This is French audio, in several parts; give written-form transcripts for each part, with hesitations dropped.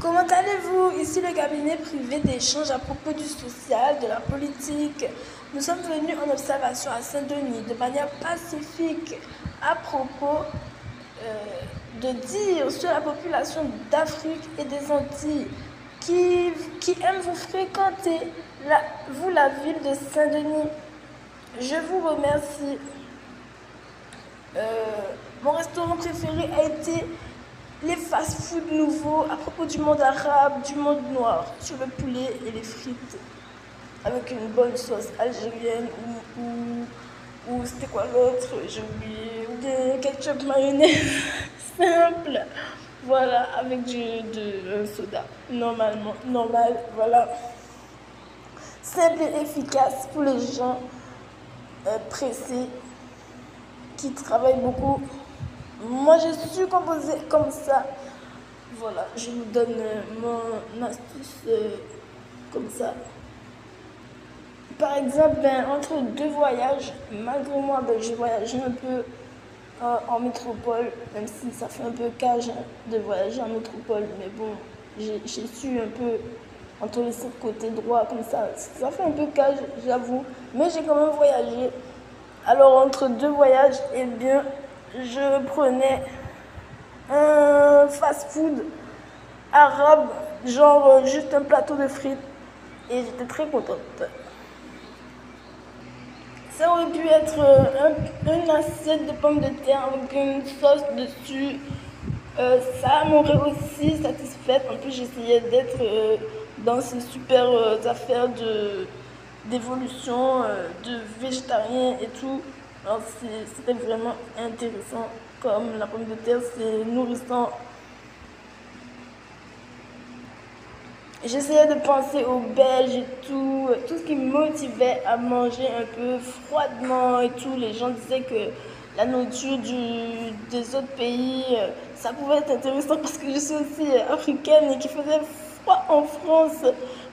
Comment allez-vous? Ici le cabinet privé d'échange à propos du social, de la politique. Nous sommes venus en observation à Saint-Denis de manière pacifique à propos de dire sur la population d'Afrique et des Antilles qui aime vous fréquenter, la ville de Saint-Denis. Je vous remercie. Mon restaurant préféré a été les fast-food nouveaux à propos du monde arabe, du monde noir, sur le poulet et les frites, avec une bonne sauce algérienne ou c'était quoi l'autre, j'ai oublié, ou des ketchup mayonnaise simple, voilà, avec de soda, normal, voilà. Simple et efficace pour les gens pressés qui travaillent beaucoup. Moi, je suis composée comme ça. Voilà, je vous donne mon astuce comme ça. Par exemple, entre deux voyages, malgré moi, j'ai voyagé un peu en métropole, même si ça fait un peu cage de voyager en métropole. Mais bon, j'ai su un peu entre les 7 côtés droit comme ça. Ça fait un peu cage, j'avoue. Mais j'ai quand même voyagé. Alors, entre deux voyages, eh bien, je prenais un fast-food arabe, genre juste un plateau de frites, et j'étais très contente. Ça aurait pu être une assiette de pommes de terre avec une sauce dessus. Ça m'aurait aussi satisfaite. En plus, j'essayais d'être dans ces super affaires d'évolution, de végétarien et tout. Alors c'était vraiment intéressant. Comme la pomme de terre, c'est nourrissant. J'essayais de penser aux Belges et tout ce qui me motivait à manger un peu froidement et tout. Les gens disaient que la nourriture des autres pays, ça pouvait être intéressant parce que je suis aussi africaine et qu'il faisait froid en France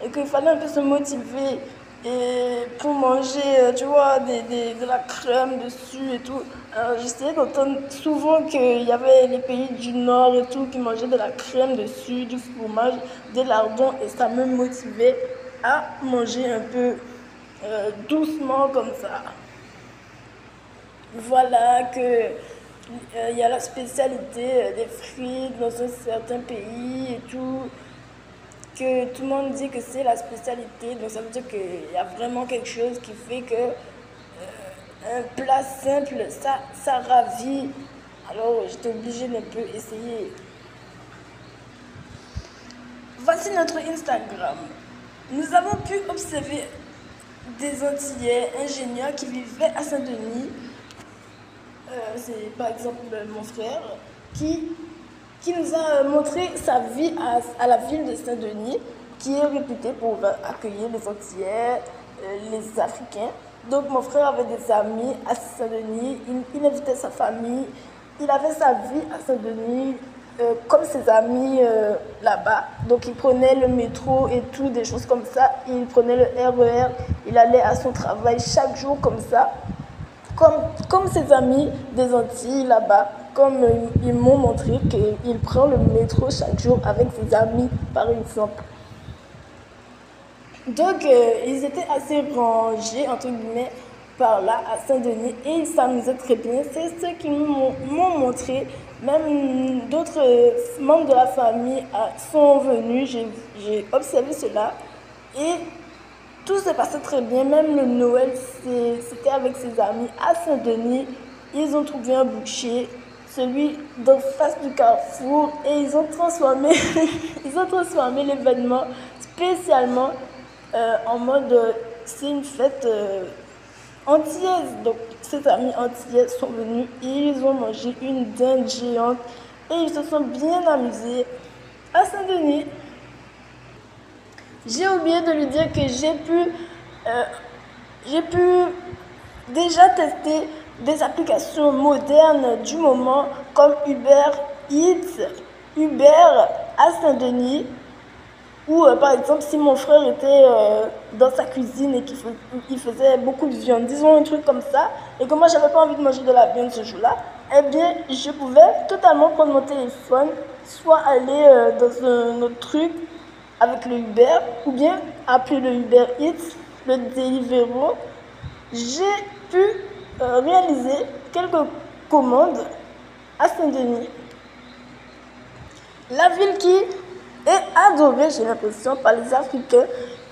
et qu'il fallait un peu se motiver et pour manger, tu vois, de la crème dessus et tout. Alors j'essayais d'entendre souvent qu'il y avait les pays du Nord et tout qui mangeaient de la crème dessus, du fromage, des lardons et ça me motivait à manger un peu doucement comme ça. Voilà que il y a la spécialité des frites dans un certain pays et tout, que tout le monde dit que c'est la spécialité, donc ça veut dire qu'il y a vraiment quelque chose qui fait que un plat simple, ça ravit. Alors j'étais obligée d'un peu essayer. Voici notre Instagram. Nous avons pu observer des Antillais ingénieurs qui vivaient à Saint-Denis. C'est par exemple mon frère qui nous a montré sa vie à la ville de Saint-Denis, qui est réputée pour accueillir les Antillais, les Africains. Donc mon frère avait des amis à Saint-Denis, il invitait sa famille, il avait sa vie à Saint-Denis, comme ses amis là-bas. Donc il prenait le métro et tout, des choses comme ça, il prenait le RER, il allait à son travail chaque jour comme ça. Comme ses amis des Antilles là-bas, comme ils m'ont montré qu'il prend le métro chaque jour avec ses amis, par exemple. Donc, ils étaient assez rangés, entre guillemets, par là, à Saint-Denis, et ils s'amusaient très bien. C'est ce qu'ils m'ont montré. Même d'autres membres de la famille sont venus, j'ai observé cela. Et tout s'est passé très bien, même le Noël, c'était avec ses amis à Saint-Denis. Ils ont trouvé un boucher, celui d'en face du carrefour, et ils ont transformé, l'événement spécialement en mode c'est une fête antillaise. Donc ces amis antillais sont venus et ils ont mangé une dinde géante et ils se sont bien amusés à Saint-Denis. J'ai oublié de lui dire que j'ai pu déjà tester des applications modernes du moment comme Uber Eats, Uber à Saint-Denis, ou par exemple si mon frère était dans sa cuisine et qu'il faisait beaucoup de viande, disons un truc comme ça, et que moi j'avais pas envie de manger de la viande ce jour-là, eh bien, je pouvais totalement prendre mon téléphone, soit aller dans un autre truc avec le Uber, ou bien appeler le Uber Eats, le Deliveroo. J'ai pu réaliser quelques commandes à Saint-Denis, la ville qui est adorée, j'ai l'impression, par les Africains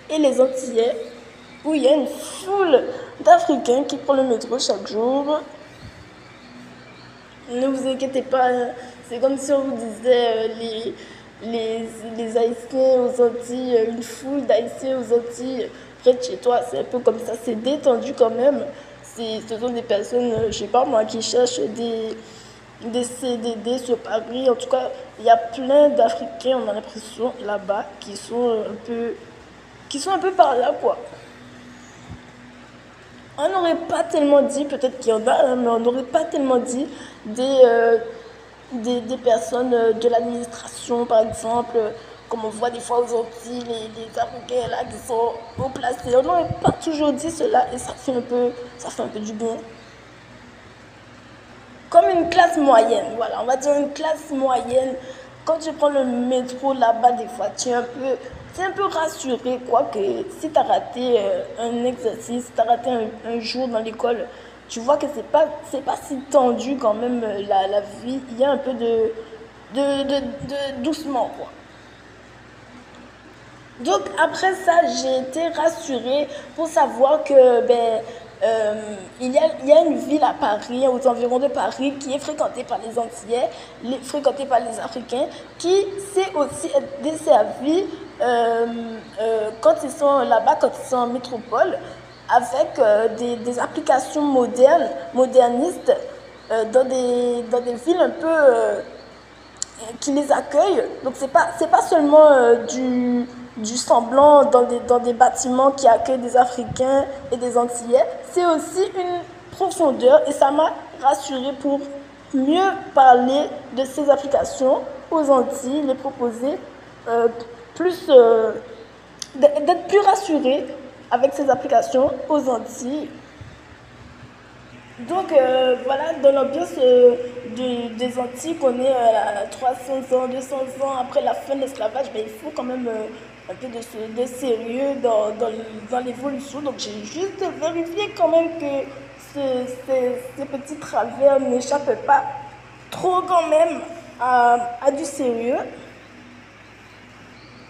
et les Antillais, où il y a une foule d'Africains qui prennent le métro chaque jour. Ne vous inquiétez pas, c'est comme si on vous disait les Haïtiens aux Antilles, une foule d'Haïtiens aux Antilles près de chez toi. C'est un peu comme ça, c'est détendu quand même. Ce sont des personnes, je sais pas moi, qui cherchent des CDD sur Paris. En tout cas, il y a plein d'Africains, on a l'impression, là-bas, qui sont un peu par là, quoi. On n'aurait pas tellement dit, peut-être qu'il y en a, hein, mais on n'aurait pas tellement dit des personnes de l'administration, par exemple, comme on voit des fois aux Antilles, les Africains là qui sont haut placés. On n'aurait pas toujours dit cela et ça fait un peu du bien. Comme une classe moyenne, voilà, on va dire une classe moyenne. Quand tu prends le métro là-bas, des fois, tu es un peu rassuré, quoi, que si tu as raté un exercice, si tu as raté un jour dans l'école, tu vois que c'est pas si tendu quand même la vie. Il y a un peu de doucement, quoi. Donc après ça, j'ai été rassurée pour savoir que il y a une ville à Paris, aux environs de Paris, qui est fréquentée par les Antillais, fréquentée par les Africains, qui sait aussi être desservie quand ils sont là-bas, quand ils sont en métropole, avec des applications modernistes, dans des villes un peu qui les accueillent. Donc c'est pas seulement du semblant dans des bâtiments qui accueillent des Africains et des Antillais, c'est aussi une profondeur et ça m'a rassurée pour mieux parler de ces applications aux Antilles, les proposer plus, d'être plus rassurée avec ces applications aux Antilles. Donc voilà, dans l'ambiance des Antilles qu'on est à 300 ans, 200 ans après la fin de l'esclavage, il faut quand même un peu de sérieux dans l'évolution. Donc j'ai juste vérifié quand même que ces petits travers n'échappent pas trop quand même à du sérieux.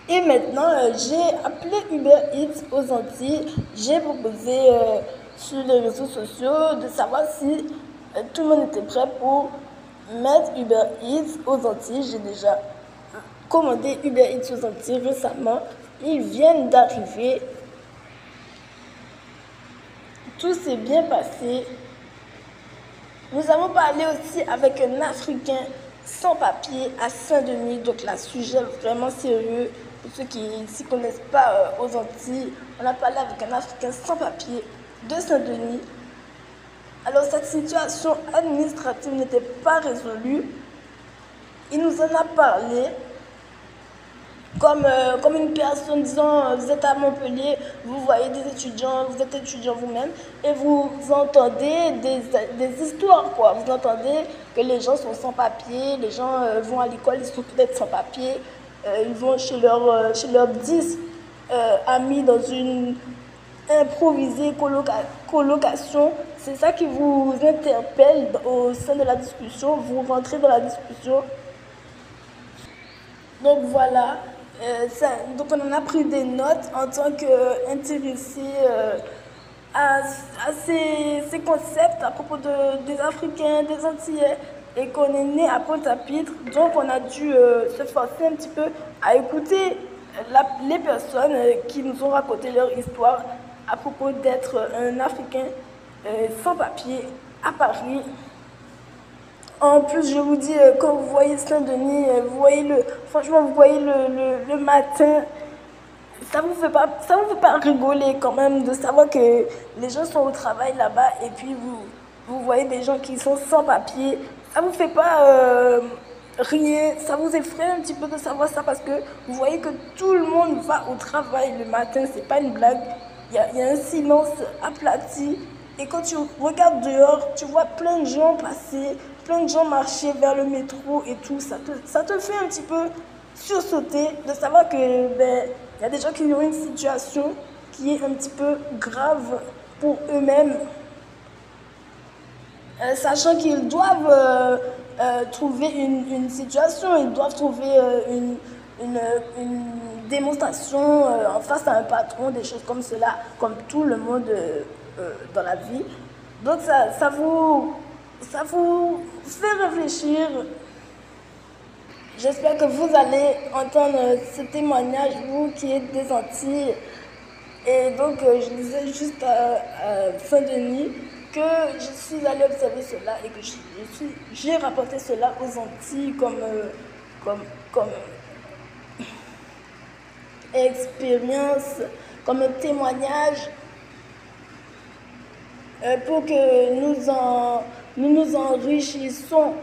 Et maintenant, j'ai appelé Uber Eats aux Antilles. J'ai proposé sur les réseaux sociaux de savoir si tout le monde était prêt pour mettre Uber Eats aux Antilles. J'ai déjà commandé Uber Eats aux Antilles récemment. Ils viennent d'arriver. Tout s'est bien passé. Nous avons parlé aussi avec un Africain sans papier à Saint-Denis. Donc là, sujet vraiment sérieux. Pour ceux qui ne s'y connaissent pas aux Antilles, on a parlé avec un Africain sans papier de Saint-Denis. Alors cette situation administrative n'était pas résolue. Il nous en a parlé comme une personne, disons, vous êtes à Montpellier, vous voyez des étudiants, vous êtes étudiant vous-même, et vous entendez des histoires, quoi. Vous entendez que les gens sont sans papier, les gens vont à l'école, ils sont peut-être sans papier, ils vont chez leurs 10 amis dans une improvisée colocation. C'est ça qui vous interpelle au sein de la discussion, vous rentrez dans la discussion. Donc voilà, donc on en a pris des notes en tant qu'intéressé à ces concepts à propos des Africains, des Antillais, et qu'on est né à Pointe-à-Pitre. Donc on a dû se forcer un petit peu à écouter les personnes qui nous ont raconté leur histoire à propos d'être un Africain sans papier à Paris. En plus, je vous dis, quand vous voyez Saint-Denis, franchement, vous voyez le matin, ça vous fait pas rigoler quand même de savoir que les gens sont au travail là-bas et puis vous voyez des gens qui sont sans papier. Ça vous fait pas rire, ça vous effraie un petit peu de savoir ça parce que vous voyez que tout le monde va au travail le matin, c'est pas une blague. Il y a un silence aplati. Et quand tu regardes dehors, tu vois plein de gens passer, plein de gens marchaient vers le métro et tout. Ça te fait un petit peu sursauter de savoir que ben, y a des gens qui ont une situation qui est un petit peu grave pour eux-mêmes, sachant qu'ils doivent trouver une situation, ils doivent trouver une démonstration en face à un patron, des choses comme cela, comme tout le monde dans la vie. Donc ça vous fait réfléchir. J'espère que vous allez entendre ce témoignage, vous qui êtes des Antilles. Et donc, je disais juste à Saint-Denis que je suis allée observer cela et que j'ai rapporté cela aux Antilles comme expérience, comme un témoignage pour que nous nous enrichissons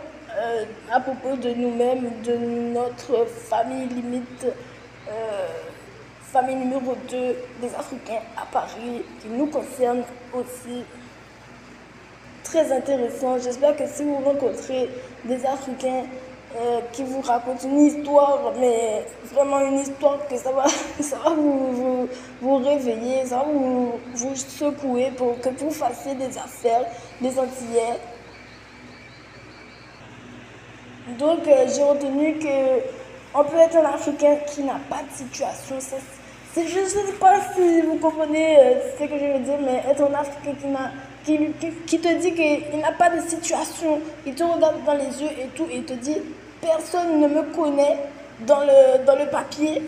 à propos de nous-mêmes, de notre famille limite, famille numéro 2 des Africains à Paris, qui nous concerne aussi. Très intéressant. J'espère que si vous rencontrez des Africains qui vous racontent une histoire, mais vraiment une histoire que ça va vous réveiller, ça va vous secouer pour que vous fassiez des affaires, des Antillais. Donc, j'ai retenu qu'on peut être un Africain qui n'a pas de situation. Je ne sais pas si vous comprenez ce que je veux dire, mais être un Africain qui te dit qu'il n'a pas de situation, il te regarde dans les yeux et tout, et il te dit personne ne me connaît dans le papier.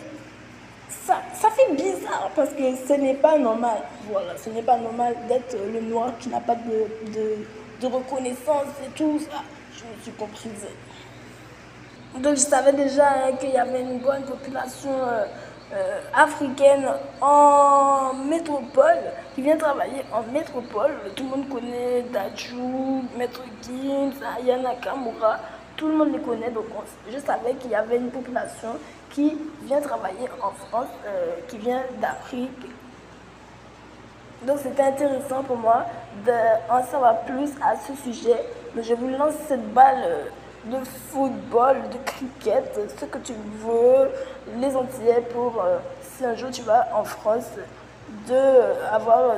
Ça fait bizarre parce que ce n'est pas normal. Voilà, ce n'est pas normal d'être le noir qui n'a pas de reconnaissance et tout ça. Je me suis comprise. Donc je savais déjà qu'il y avait une bonne population africaine en métropole, qui vient travailler en métropole. Tout le monde connaît Dadju, Maître Gims, Aya Nakamura, tout le monde les connaît. Donc je savais qu'il y avait une population qui vient travailler en France, qui vient d'Afrique. Donc c'était intéressant pour moi d'en savoir plus à ce sujet. Mais je vous lance cette balle de football, de cricket, ce que tu veux, les Antillais pour, si un jour tu vas en France, avoir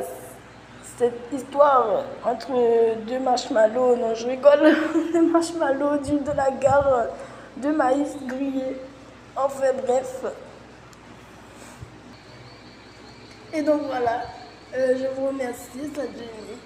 cette histoire entre deux marshmallows, non je rigole, des marshmallows, d'huile de la gare, de maïs grillé, enfin bref. Et donc voilà, je vous remercie, Saint-Denis.